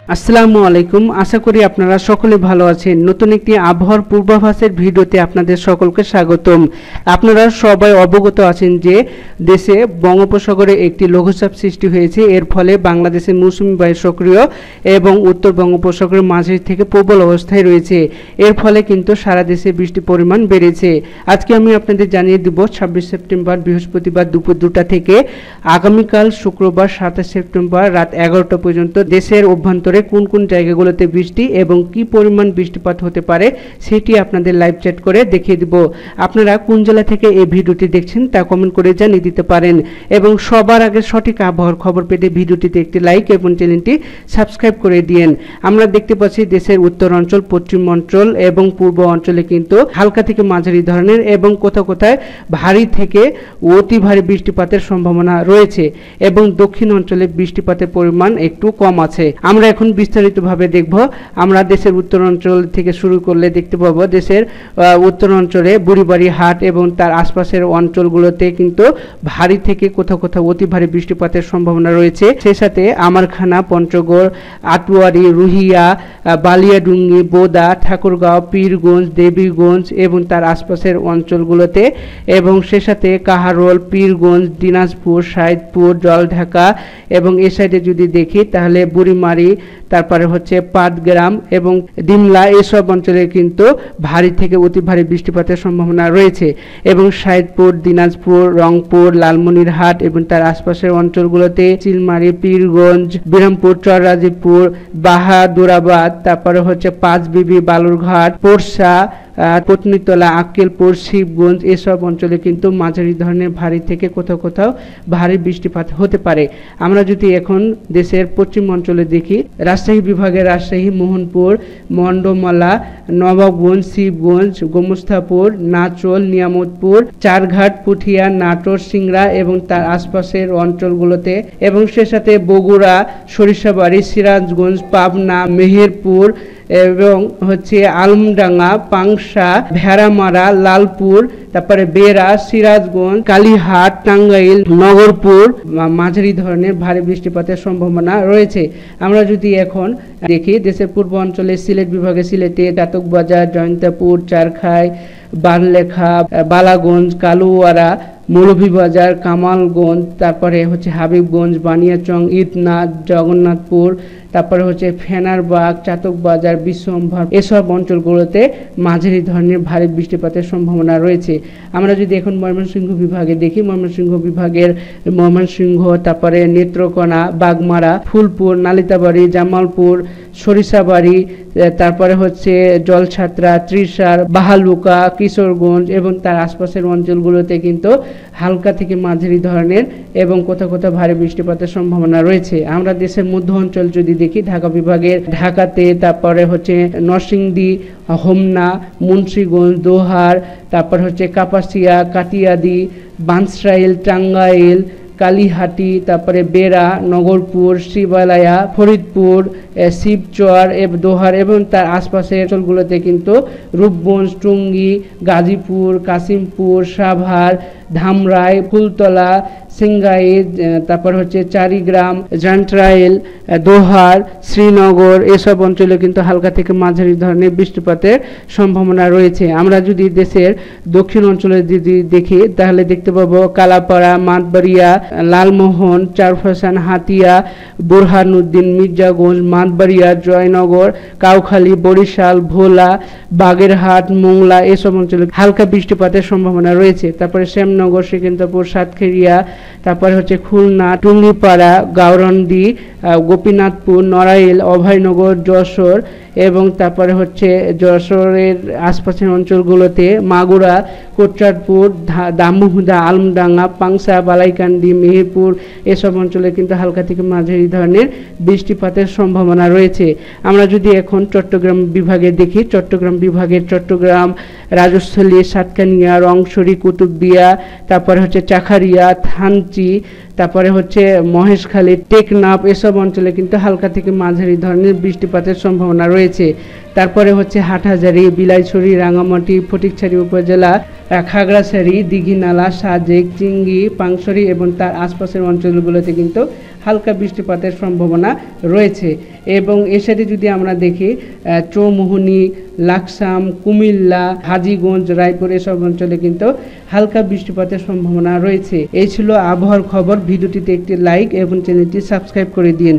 আসসালামু আলাইকুম। আশা করি আপনারা সকলে ভালো আছেন। নতুন একটি আবহাওয়ার পূর্বাভাসের ভিডিওতে আপনাদের সকলকে স্বাগতম। আপনারা সবাই অবগত আছেন যে দেশে বঙ্গোপসাগরে একটি লঘুচাপ সৃষ্টি হয়েছে। এর ফলে বাংলাদেশে মৌসুমী বায়ু সক্রিয় এবং উত্তর বঙ্গোপসাগরের মাঝারি থেকে প্রবল অবস্থায় রয়েছে। এর ফলে কিন্তু সারা দেশে বৃষ্টির পরিমাণ বেড়েছে। আজকে আমি আপনাদের জানিয়ে দেব 26 সেপ্টেম্বর বৃহস্পতিবার দুপুর 2টা থেকে আগামীকাল শুক্রবার 27 সেপ্টেম্বর রাত 11টা পর্যন্ত দেশের অভ্যন্তরে কোন কোন জায়গাগুলোতে বৃষ্টি এবং কি পরিমাণ বৃষ্টিপাত হতে পারে সেটি আপনাদের লাইভ চ্যাট করে দেখিয়ে দিব। আপনারা কোন জেলা থেকে এই ভিডিওটি দেখছেন তা কমেন্ট করে জানিয়ে দিতে পারেন এবং সবার আগে সঠিক আবহাওয়ার খবর পেতে ভিডিওটিতে একটি লাইক এবং চ্যানেলটি সাবস্ক্রাইব করে দিন। আমরা দেখতে পাচ্ছি দেশের উত্তর অঞ্চল, পশ্চিম অঞ্চল এবং পূর্ব অঞ্চলে কিন্তু হালকা থেকে মাঝারি ধরনের এবং কোথাও কোথায় ভারী থেকে অতি ভারী বৃষ্টিপাতের সম্ভাবনা রয়েছে এবং দক্ষিণ অঞ্চলে বৃষ্টিপাতের পরিমাণ একটু কম আছে। আমরা এখন বিস্তারিতভাবে দেখব। আমরা দেশের উত্তর অঞ্চল থেকে শুরু করলে দেখতে পাবো দেশের উত্তর অঞ্চলে বুড়িবাড়ি হাট এবং তার আশপাশের অঞ্চলগুলোতে কিন্তু ভারী থেকে কোথাও কোথাও অতি ভারী বৃষ্টিপাতের সম্ভাবনা রয়েছে। সেই সাথে আমারখানা, পঞ্চগড়, আটোয়ারি, রুহিয়া, বালিয়াডুঙ্গি, বোদা, ঠাকুরগাঁও, পীরগঞ্জ, দেবীগঞ্জ এবং তার আশপাশের অঞ্চলগুলোতে এবং সে সাথে কাহারোল, পীরগঞ্জ, দিনাজপুর, সাইদপুর, জলঢাকা এবং এ সাইডে যদি দেখি তাহলে বুড়িমারি, তারপরে হচ্ছে পাটগ্রাম এবং ডিমলা, এসব অঞ্চলে কিন্তু ভারী থেকে অতি ভারী বৃষ্টিপাতের সম্ভাবনা রয়েছে এবং সাইদপুর, দিনাজপুর, রংপুর, লালমনিরহাট এবং তার আশপাশের অঞ্চলগুলোতে চিলমারি, পীরগঞ্জ, বিরামপুর, চররাজীপুর, বাহাদুরাবাদ, তারপরে হচ্ছে পাঁচবিবি, বালুরঘাট, পোরশা, পত্নীতলা, আক্কেলপুর, শিবগঞ্জ, এসব অঞ্চলে কিন্তু মাঝারি ধরনের ভারী থেকে কোথাও কোথাও ভারী বৃষ্টিপাত হতে পারে। আমরা যদি এখন দেশের পশ্চিম অঞ্চলে দেখি, রাজশাহী বিভাগের রাজশাহী, মোহনপুর, মন্ডমালা, নবাবগঞ্জ, শিবগঞ্জ, গোমস্তাপুর, নাচল, নিয়ামতপুর, চারঘাট, পুঠিয়া, নাটোর, সিংড়া এবং তার আশপাশের অঞ্চলগুলোতে এবং সে সাথে বগুড়া, সরিষাবাড়ি, সিরাজগঞ্জ, পাবনা, মেহেরপুর এবং হচ্ছে আলমডাঙ্গা, পাংশা, ভেড়ামারা, লালপুর, তারপরে বেড়া, সিরাজগঞ্জ, কালীহাট, টাঙ্গাইল, নগরপুর মাঝারি ধরনের ভারী বৃষ্টিপাতের সম্ভাবনা রয়েছে। আমরা যদি এখন দেখি দেশের পূর্ব অঞ্চলে সিলেট বিভাগে সিলেটে দাতকবাজার, জয়ন্তাপুর, চারখাই, বানলেখা, বালাগঞ্জ, কালুয়ারা, মৌলভীবাজার, কামালগঞ্জ, তারপরে হচ্ছে হাবিবগঞ্জ, বানিয়াচং, ঈদনাথ, জগন্নাথপুর, তারপরে হচ্ছে ফেনারবাগ, চাতকবাজার, বিশ্বম্ভর, এসব অঞ্চলগুলোতে মাঝারি ধরনের ভারী বৃষ্টিপাতের সম্ভাবনা রয়েছে। আমরা যদি এখন ময়মনসিংহ বিভাগে দেখি, ময়মনসিংহ বিভাগের ময়মনসিংহ, তারপরে নেত্রকোনা, বাগমারা, ফুলপুর, নালিতাবাড়ি, জামালপুর, সরিষাবাড়ি, তারপরে হচ্ছে জলছাত্রা, ত্রিশার, বাহালুকা, কিশোরগঞ্জ এবং তার আশপাশের অঞ্চলগুলোতে কিন্তু হালকা থেকে মাঝারি ধরনের এবং কোথাও কোথাও ভারী বৃষ্টিপাতের সম্ভাবনা রয়েছে। আমরা দেশের মধ্য অঞ্চল যদি দেখি, ঢাকা বিভাগের ঢাকাতে, তারপরে হচ্ছে নরসিংদী, হোমনা, মুন্সিগঞ্জ, দোহার, তারপর হচ্ছে কাপাসিয়া, কাটিয়াদি, বানসরাইল, টাঙ্গাইল, কালীহাটি, তারপরে বেড়া, নগরপুর, শিবালয়া, ফরিদপুর, শিবচর, দোহার এবং তার আশপাশের অঞ্চলগুলোতে কিন্তু রূপগঞ্জ, টুঙ্গি, গাজীপুর, কাশিমপুর, সাভার, ধামরাই, ফুলতলা, সিংগাইর, তারপর হচ্ছে চারিগ্রাম, জান্ট্রাইল, দোহার, শ্রীনগর, এসব অঞ্চলে কিন্তু হালকা থেকে মাঝারি ধরনের বৃষ্টিপাতের সম্ভাবনা রয়েছে। আমরা যদি দেশের দক্ষিণ অঞ্চলে যদি দেখি তাহলে দেখতে পাবো কালাপাড়া, মাতবাড়িয়া, লালমোহন, চারফাসান, হাতিয়া, বুরহানুদ্দিন, মির্জাগঞ্জ, মাতবাড়িয়া, জয়নগর, কাউখালী, বরিশাল, ভোলা, বাগেরহাট, মোংলা, এসব অঞ্চলে হালকা বৃষ্টিপাতের সম্ভাবনা রয়েছে। তারপরে শ্যামনগর, সেকেন্দ্রপুর, সাতক্ষীরা, তারপরে হচ্ছে খুলনা, টুঙ্গিপাড়া, গাওরন্দি, গোপীনাথপুর, নড়াইল, অভয়নগর, যশোর এবং তারপরে হচ্ছে যশোরের আশপাশের অঞ্চলগুলোতে মাগুরা, কোটচাঁদপুর, দামুহুদা, আলমডাঙ্গা, পাংশা, বালাইকান্দি, মেহেরপুর, এসব অঞ্চলে কিন্তু হালকা থেকে মাঝারি ধরনের বৃষ্টিপাতের সম্ভাবনা রয়েছে। আমরা যদি এখন চট্টগ্রাম বিভাগে দেখি, চট্টগ্রাম বিভাগের চট্টগ্রাম, রাজস্থলী, সাতকানিয়া, রংছড়ি, কুতুবদিয়া, তারপরে হচ্ছে চাখারিয়া, থানচি, তারপরে হচ্ছে মহেশখালী, টেকনাফ, এসব অঞ্চলে কিন্তু হালকা থেকে মাঝারি ধরনের বৃষ্টিপাতের সম্ভাবনা রয়েছে। তারপরে হচ্ছে হাটহাজারী, বিলাইছড়ি, রাঙামাটি, ফটিকছড়ি উপজেলা, খাগড়াছড়ি, দীঘিনালা, সাজেক, চিংড়ি, পাংশরি এবং তার আশপাশের অঞ্চলগুলোতে কিন্তু হালকা বৃষ্টিপাতের সম্ভাবনা রয়েছে। এবং এর সাথে যদি আমরা দেখি চৌমুহনী, লাকসাম, কুমিল্লা, হাজীগঞ্জ, রায়পুর এসব অঞ্চলে কিন্তু হালকা বৃষ্টিপাতের সম্ভাবনা রয়েছে। এই ছিল আবহাওয়ার খবর। ভিডিওটিতে একটি লাইক এবং চ্যানেলটি সাবস্ক্রাইব করে দিন।